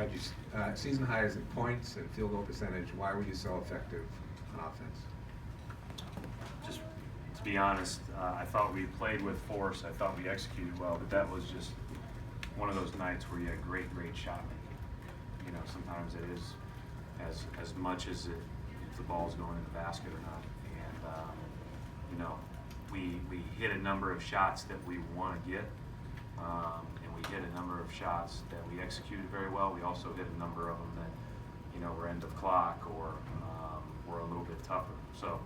Brad, season highs in points and field goal percentage. Why were you so effective on offense? Just to be honest, I thought we played with force. I thought we executed well, but that was just one of those nights where you had great shot making. You know, sometimes it is as much as if the ball's going in the basket or not. And you know, we hit a number of shots that we want to get, and we hit a number of shots that we executed very well. We also hit a number of them that, you know, were end of clock or were a little bit tougher. So,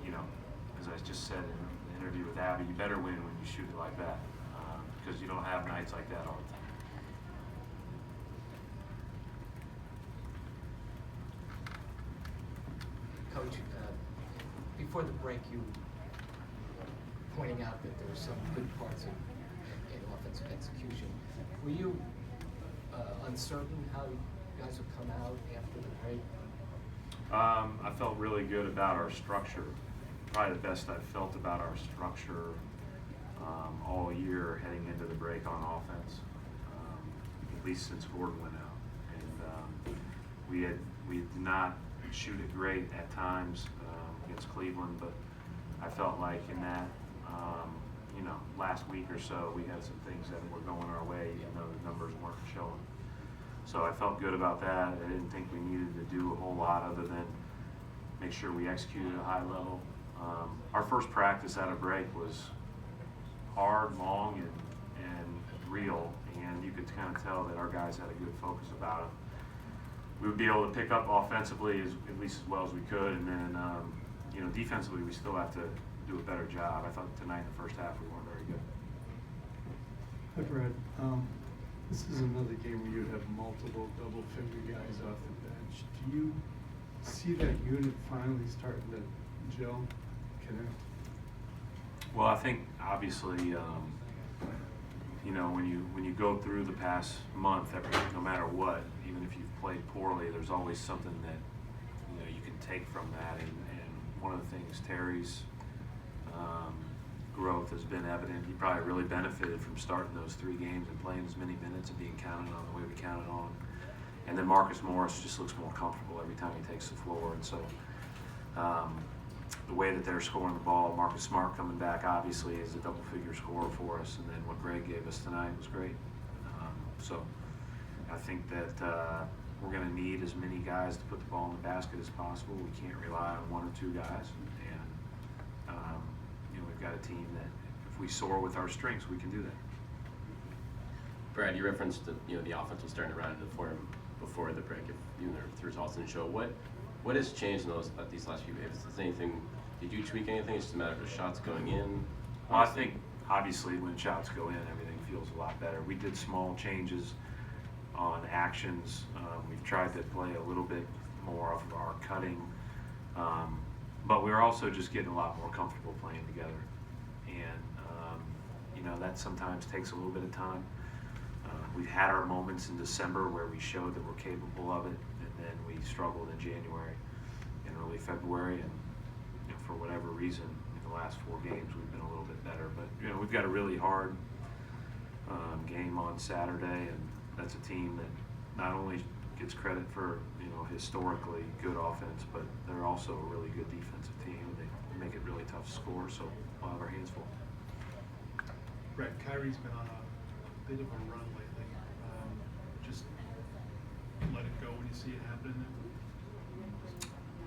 you know, as I just said in the interview with Abby, you better win when you shoot it like that, because you don't have nights like that all the time. Coach, before the break, you were pointing out that there were some good parts in offensive execution. Were you uncertain how you guys would come out after the break? I felt really good about our structure. Probably the best I've felt about our structure all year heading into the break on offense, at least since Gordon went out. And we did not shoot it great at times against Cleveland, but I felt like in that, you know, last week or so, we had some things that were going our way, even though the numbers weren't showing. So I felt good about that. I didn't think we needed to do a whole lot other than make sure we executed at a high level. Our first practice out of break was hard, long, and real, and you could kind of tell that our guys had a good focus about it. We would be able to pick up offensively at least as well as we could, and then you know, defensively we still have to do a better job. I thought tonight in the first half we weren't very good. Hi Brad, this is another game where you have multiple double-figure guys off the bench. Do you see that unit finally starting to gel, connect? Well, I think obviously, you know, when you go through the past month, no matter what, even if you've played poorly, there's always something that, you know, you can take from that. And one of the things, Terry's growth has been evident. He probably really benefited from starting those 3 games and playing as many minutes and being counted on the way we counted on him. And then Marcus Morris just looks more comfortable every time he takes the floor. And so the way that they're scoring the ball, Marcus Smart coming back obviously is a double-figure scorer for us, and then what Greg gave us tonight was great. So I think that we're going to need as many guys to put the ball in the basket as possible. We can't rely on 1 or 2 guys, and you know, we've got a team that if we soar with our strengths, we can do that. Brad, you referenced that, you know, the offense was starting to run into form before the break. If even the results didn't show, what has changed in these last few games? Is anything? Did you tweak anything? It's just a matter of shots going in. Well, I think obviously when shots go in, everything feels a lot better. We did small changes on actions. We've tried to play a little bit more of our cutting, but we're also just getting a lot more comfortable playing together. And you know, that sometimes takes a little bit of time. We've had our moments in December where we showed that we're capable of it, and then we struggled in January and early February, and you know, for whatever reason, in the last 4 games we've been a little bit better. But you know, we've got a really hard game on Saturday, and that's a team that not only gets credit for, you know, historically good offense, but they're also a really good defensive team. They make it really tough to score, so we'll have our hands full. Brett, Kyrie's been on a bit of a run lately. Just let it go when you see it happening.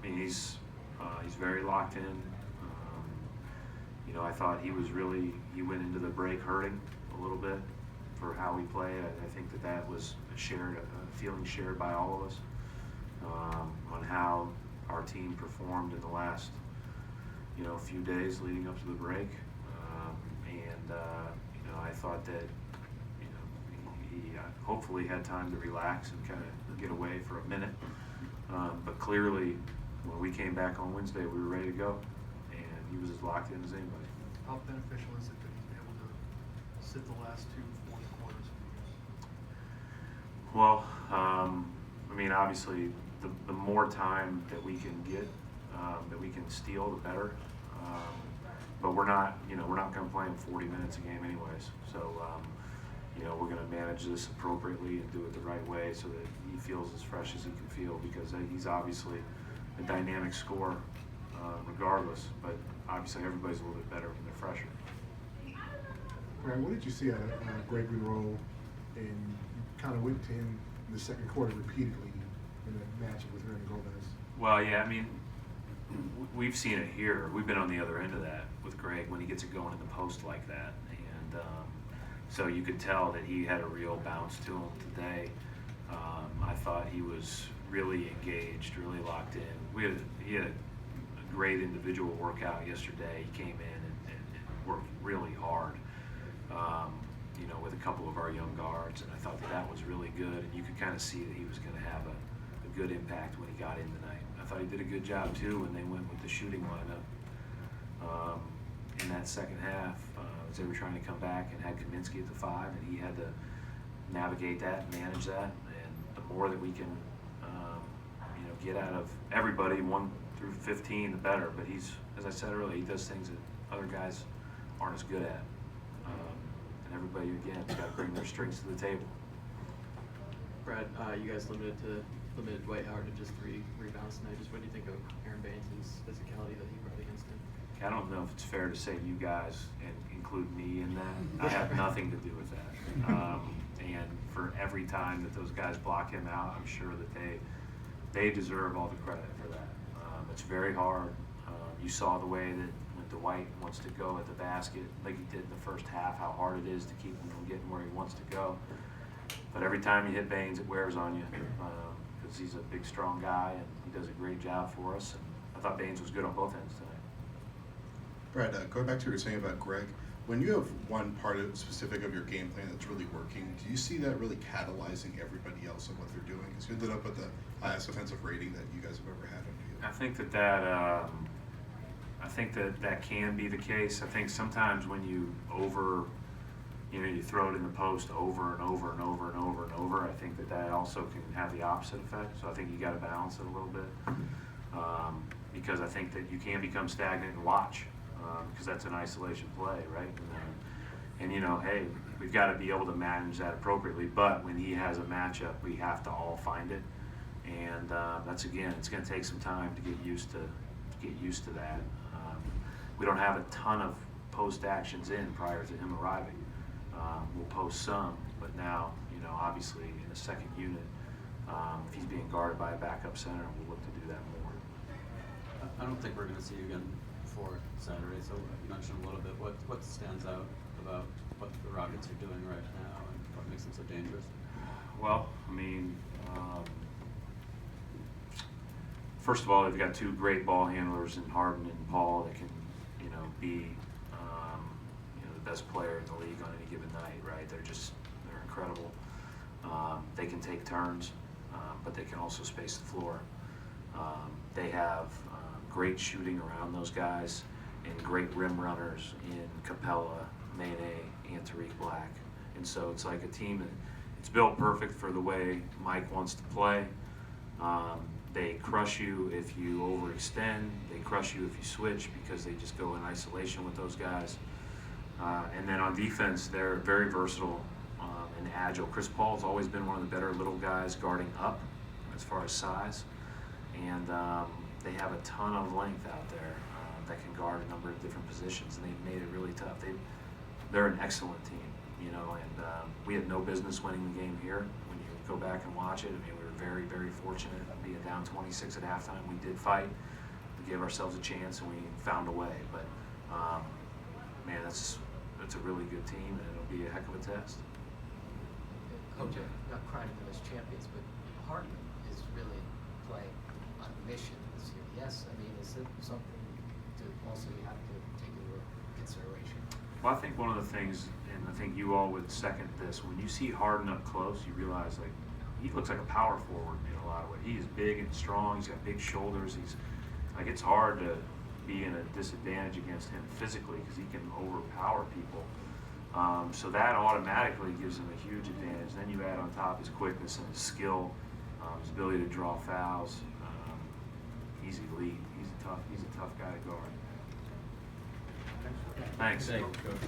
I mean, he's very locked in. You know, I thought he went into the break hurting a little bit for how we played. I think that was a feeling shared by all of us on how our team performed in the last, you know, few days leading up to the break. You know, I thought that, you know, he hopefully had time to relax and kind of get away for a minute. But clearly, when we came back on Wednesday, we were ready to go, and he was as locked in as anybody. How beneficial is it that he's been able to sit the last 2 fourth quarters? Well, I mean, obviously, the more time that we can get, that we can steal, the better. But we're not going to play him 40 minutes a game anyways. So, you know, we're gonna manage this appropriately and do it the right way so that he feels as fresh as he can feel, because he's obviously a dynamic scorer, regardless, but obviously everybody's a little bit better when they're fresher. Brad, what did you see out of Greg Monroe, and you kind of went to him in the second quarter repeatedly in that matchup with Randy Gomez? Well, yeah, I mean, we've seen it here. We've been on the other end of that with Greg when he gets it going in the post like that. And so you could tell that he had a real bounce to him today. I thought he was really engaged, really locked in. He had a great individual workout yesterday. He came in and worked really hard, you know, with a couple of our young guards. And I thought that was really good. And you could kind of see that he was going to have a good impact when he got in tonight. I thought he did a good job too when they went with the shooting lineup in that second half, as they were trying to come back and had Kaminsky at the 5, and he had to navigate that and manage that. And the more that we can, you know, get out of everybody 1 through 15, the better. But he's, as I said earlier, he does things that other guys aren't as good at. And everybody again has got to bring their strengths to the table. Brad, you guys limited Dwight Howard to just 3 rebounds tonight. Just what do you think of Aaron Baines' physicality that he brought against him? I don't know if it's fair to say you guys and include me in that. I have nothing to do with that. And for every time that those guys block him out, I'm sure that they deserve all the credit for that. It's very hard. You saw the way that when Dwight wants to go at the basket, like he did in the first half, how hard it is to keep him from getting where he wants to go. But every time you hit Baines, it wears on you, because he's a big, strong guy, and he does a great job for us. And I thought Baines was good on both ends tonight. Brad, going back to what you were saying about Greg, when you have one part specific of your game plan that's really working, do you see that really catalyzing everybody else and what they're doing? Because you ended up with the highest offensive rating that you guys have ever had under you. I think that can be the case. I think sometimes when you you throw it in the post over and over and over and over and over, I think that also can have the opposite effect. So I think you got to balance it a little bit, because I think that you can become stagnant and watch, because that's an isolation play, right? And you know, hey, we've got to be able to manage that appropriately. But when he has a matchup, we have to all find it, and that's, again, it's going to take some time to get used to that. We don't have a ton of post actions in prior to him arriving. We'll post some, but now, you know, obviously in the second unit, if he's being guarded by a backup center, we'll look to do that more. I don't think we're going to see you again before Saturday, so you mentioned a little bit what stands out about what the Rockets are doing right now and what makes them so dangerous. Well, I mean, first of all, they've got 2 great ball handlers in Harden and Paul that can, you know, be the best player in the league on any given night, right? They're incredible. They can take turns, but they can also space the floor. They have great shooting around those guys and great rim runners in Capella, Mane, and Tariq Black. And so it's like a team that it's built perfect for the way Mike wants to play. They crush you if you overextend. They crush you if you switch, because they just go in isolation with those guys. And then on defense, they're very versatile and agile. Chris Paul's always been one of the better little guys guarding up as far as size. And they have a ton of length out there that can guard a number of different positions, and they've made it really tough. They're an excellent team, you know, and we had no business winning the game here. When you go back and watch it, I mean, we were very, very fortunate being down 26 at halftime. We did fight. We gave ourselves a chance, and we found a way. But, man, that's a really good team, and it'll be a heck of a test. Coach, I'm not crying for those champions, but Harden is really playing on a mission this year. Yes, I mean, is it something to also you have to take into consideration? Well, I think one of the things, and I think you all would second this, when you see Harden up close, you realize, like, he looks like a power forward in a lot of ways. He is big and strong. He's got big shoulders. It's hard to be in a disadvantage against him physically, because he can overpower people. So that automatically gives him a huge advantage. Then you add on top his quickness and his skill, his ability to draw fouls. He's elite. He's a tough guy to guard. Thanks. Thank you, Coach.